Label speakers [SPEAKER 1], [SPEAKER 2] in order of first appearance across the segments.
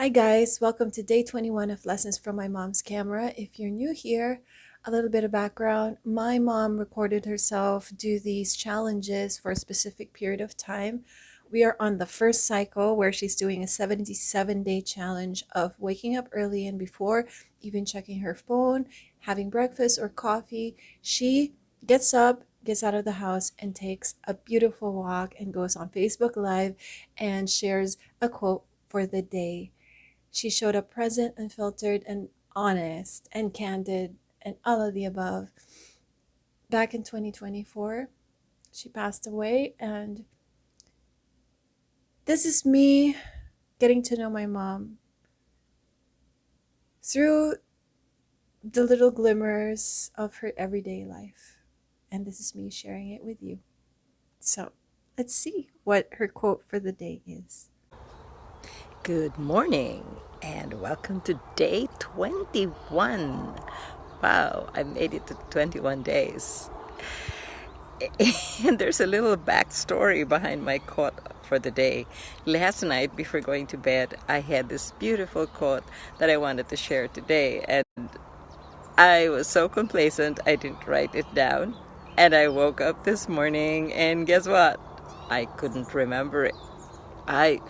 [SPEAKER 1] Hi guys, welcome to day 21 of Lessons from My Mom's Camera. If you're new here, a little bit of background. My mom recorded herself do these challenges for a specific period of time. We are on the first cycle where she's doing a 77-day challenge of waking up early and before even checking her phone, having breakfast or coffee. She gets up, gets out of the house, and takes a beautiful walk and goes on Facebook Live and shares a quote for the day. She showed up present, unfiltered, and honest, and candid, and all of the above. Back in 2024, she passed away, and this is me getting to know my mom through the little glimmers of her everyday life. And this is me sharing it with you. So let's see what her quote for the day is.
[SPEAKER 2] Good morning and welcome to day 21. Wow, I made it to 21 days. And there's a little backstory behind my quote for the day. Last night before going to bed, I had this beautiful quote that I wanted to share today, and I was so complacent I didn't write it down. And I woke up this morning and guess what? I couldn't remember it. I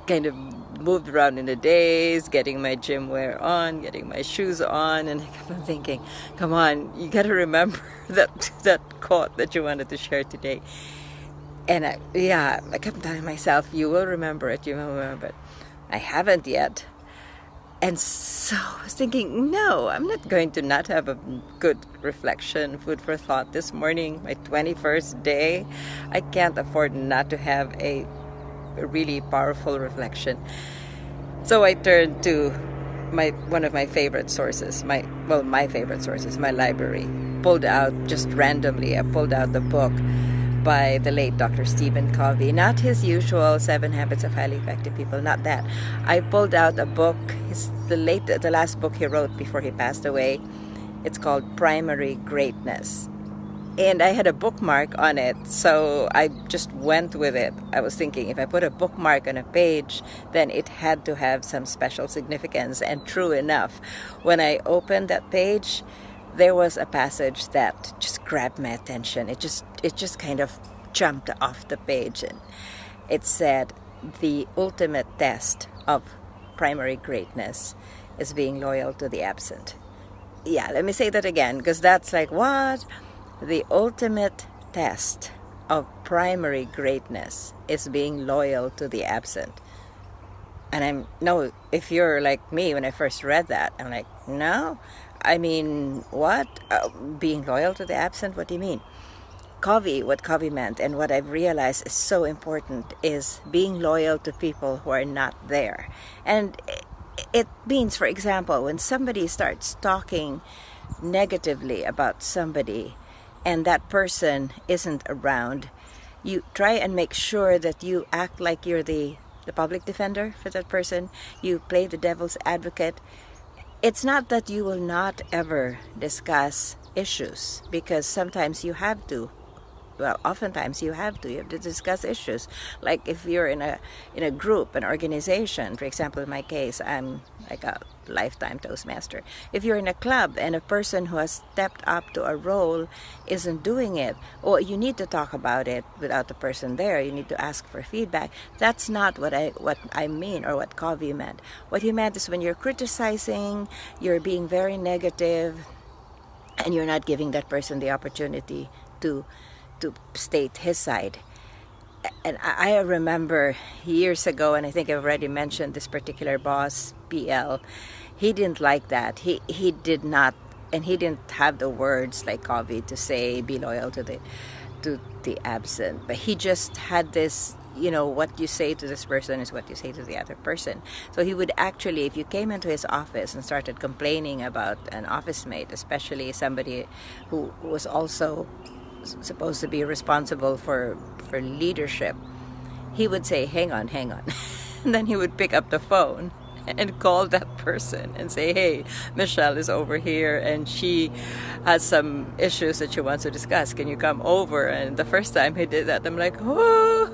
[SPEAKER 2] kind of moved around in the days, getting my gym wear on, getting my shoes on, and I kept on thinking, come on, you got to remember that quote that you wanted to share today. And I kept telling myself, you will remember it, you will remember it. I haven't yet. And so I was thinking, no, I'm not going to not have a good reflection, food for thought this morning, my 21st day. I can't afford not to have a really powerful reflection. So I turned to one of my favorite sources, my favorite sources, my library. Just randomly, I pulled out the book by the late Dr. Stephen Covey, not his usual 7 Habits of Highly Effective People, not that. I pulled out a book, the last book he wrote before he passed away. It's called Primary Greatness. And I had a bookmark on it, so I just went with it. I was thinking if I put a bookmark on a page, then it had to have some special significance. And true enough, when I opened that page, there was a passage that just grabbed my attention. It just kind of jumped off the page. And it said, the ultimate test of primary greatness is being loyal to the absent. Yeah, let me say that again, because that's like, what? The ultimate test of primary greatness is being loyal to the absent. And if you're like me, when I first read that, I'm like, no, I mean, what? Being loyal to the absent? What do you mean? What Covey meant, and what I've realized is so important, is being loyal to people who are not there. And it means, for example, when somebody starts talking negatively about somebody, and that person isn't around, you try and make sure that you act like you're the public defender for that person. You play the devil's advocate. It's not that you will not ever discuss issues, because sometimes you have to. Well, oftentimes you have to discuss issues. Like if you're in a group, an organization, for example, in my case, I'm like a lifetime Toastmaster. If you're in a club and a person who has stepped up to a role isn't doing it, or you need to talk about it without the person there, you need to ask for feedback. That's not what I mean, or what Covey meant. What he meant is when you're criticizing, you're being very negative, and you're not giving that person the opportunity to state his side. And I remember years ago, and I think I've already mentioned this particular boss, PL, he didn't like that. He did not, and he didn't have the words like Covey to say, be loyal to the absent. But he just had this, what you say to this person is what you say to the other person. So he would actually, if you came into his office and started complaining about an office mate, especially somebody who was also supposed to be responsible for leadership, he would say, hang on. And then he would pick up the phone and call that person and say, hey, Michelle is over here and she has some issues that she wants to discuss. Can you come over? And the first time he did that, I'm like, oh.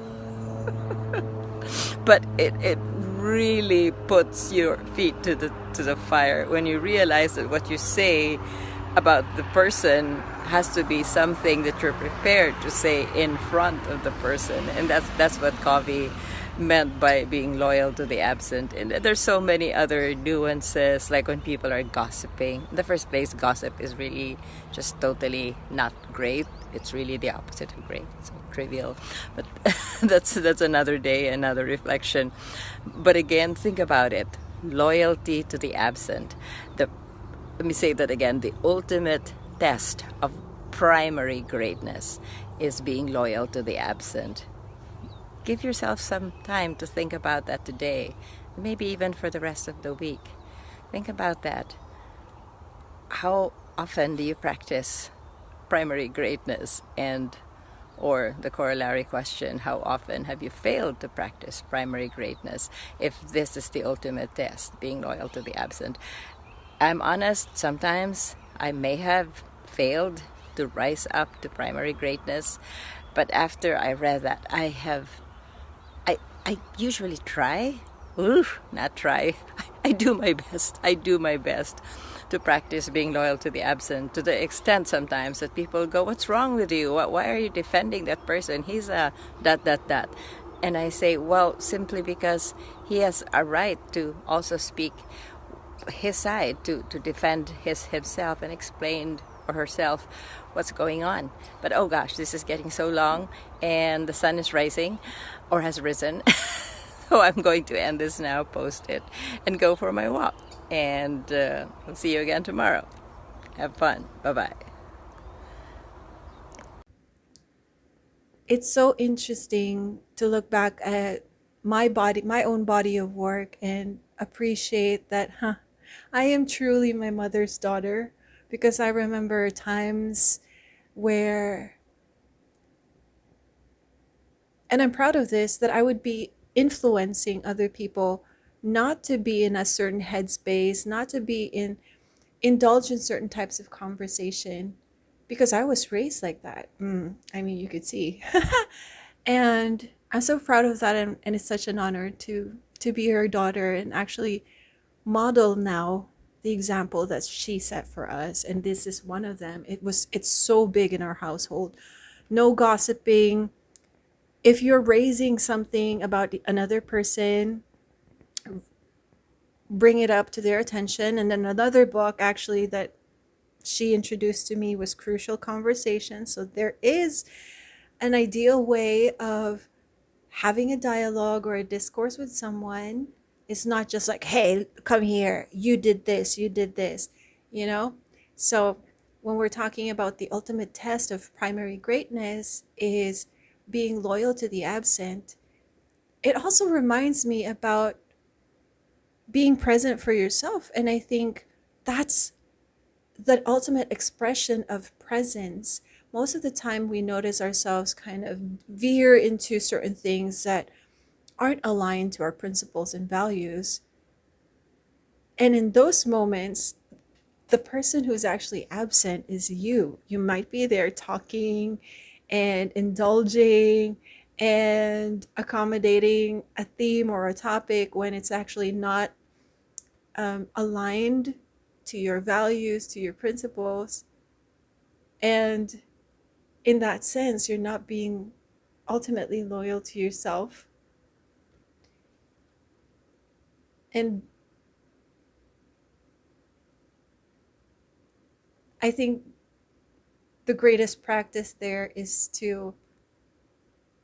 [SPEAKER 2] But it really puts your feet to the fire when you realize that what you say about the person has to be something that you're prepared to say in front of the person. And that's what Covey meant by being loyal to the absent. And there's so many other nuances, like when people are gossiping. In the first place, gossip is really just totally not great. It's really the opposite of great. It's so trivial, but that's another day, another reflection. But again, think about it: loyalty to the absent. The Let me say that again: the ultimate test of primary greatness is being loyal to the absent. Give yourself some time to think about that today, maybe even for the rest of the week. Think about that. How often do you practice primary greatness? And or the corollary question, how often have you failed to practice primary greatness, if this is the ultimate test, being loyal to the absent? I'm honest, sometimes I may have failed to rise up to primary greatness, but after I read that, I usually try. Not try. I do my best. I do my best to practice being loyal to the absent, to the extent sometimes that people go, "What's wrong with you? Why are you defending that person? He's a that." And I say, well, simply because he has a right to also speak his side, to defend himself and explain or herself what's going on. But oh gosh, this is getting so long, and the sun is rising or has risen. So I'm going to end this now, post it, and go for my walk. And I'll see you again tomorrow. Have fun. Bye-bye.
[SPEAKER 1] It's so interesting to look back at my own body of work, and appreciate that, I am truly my mother's daughter, because I remember times where, and I'm proud of this, that I would be influencing other people not to be in a certain headspace, not to be indulge in certain types of conversation, because I was raised like that. I mean, you could see. And I'm so proud of that, and it's such an honor to be her daughter and actually model now the example that she set for us. And this is one of them. It's so big in our household. No gossiping. If you're raising something about another person, bring it up to their attention. And then another book actually that she introduced to me was Crucial Conversation. So there is an ideal way of having a dialogue or a discourse with someone. It's not just like, hey, come here, you did this, you know? So when we're talking about the ultimate test of primary greatness is being loyal to the absent, it also reminds me about being present for yourself. And I think that's the ultimate expression of presence. Most of the time we notice ourselves kind of veer into certain things that aren't aligned to our principles and values. And in those moments, the person who's actually absent is you. You might be there talking and indulging and accommodating a theme or a topic when it's actually not aligned to your values, to your principles. And in that sense, you're not being ultimately loyal to yourself. And I think the greatest practice there is to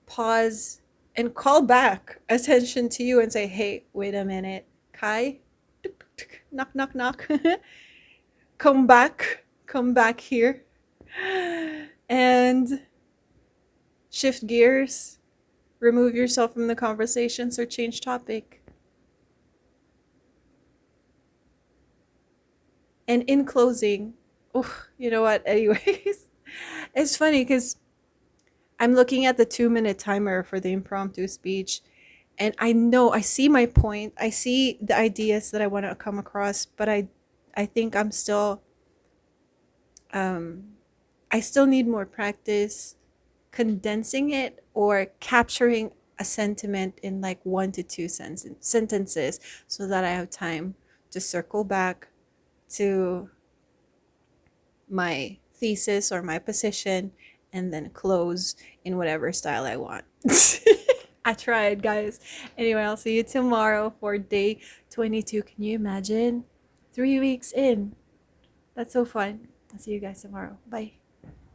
[SPEAKER 1] pause and call back attention to you and say, hey, wait a minute, Kai, knock, knock, knock. Come back here, and shift gears, remove yourself from the conversations, or change topic. And in closing, you know what? Anyways, it's funny because I'm looking at the 2-minute timer for the impromptu speech, and I know I see my point. I see the ideas that I want to come across, but I think I'm still, I still need more practice condensing it or capturing a sentiment in like 1 to 2 sentences so that I have time to circle back to my thesis or my position and then close in whatever style I want. I tried, guys. Anyway, I'll see you tomorrow for day 22. Can you imagine? 3 weeks in. That's so fun. I'll see you guys tomorrow. Bye.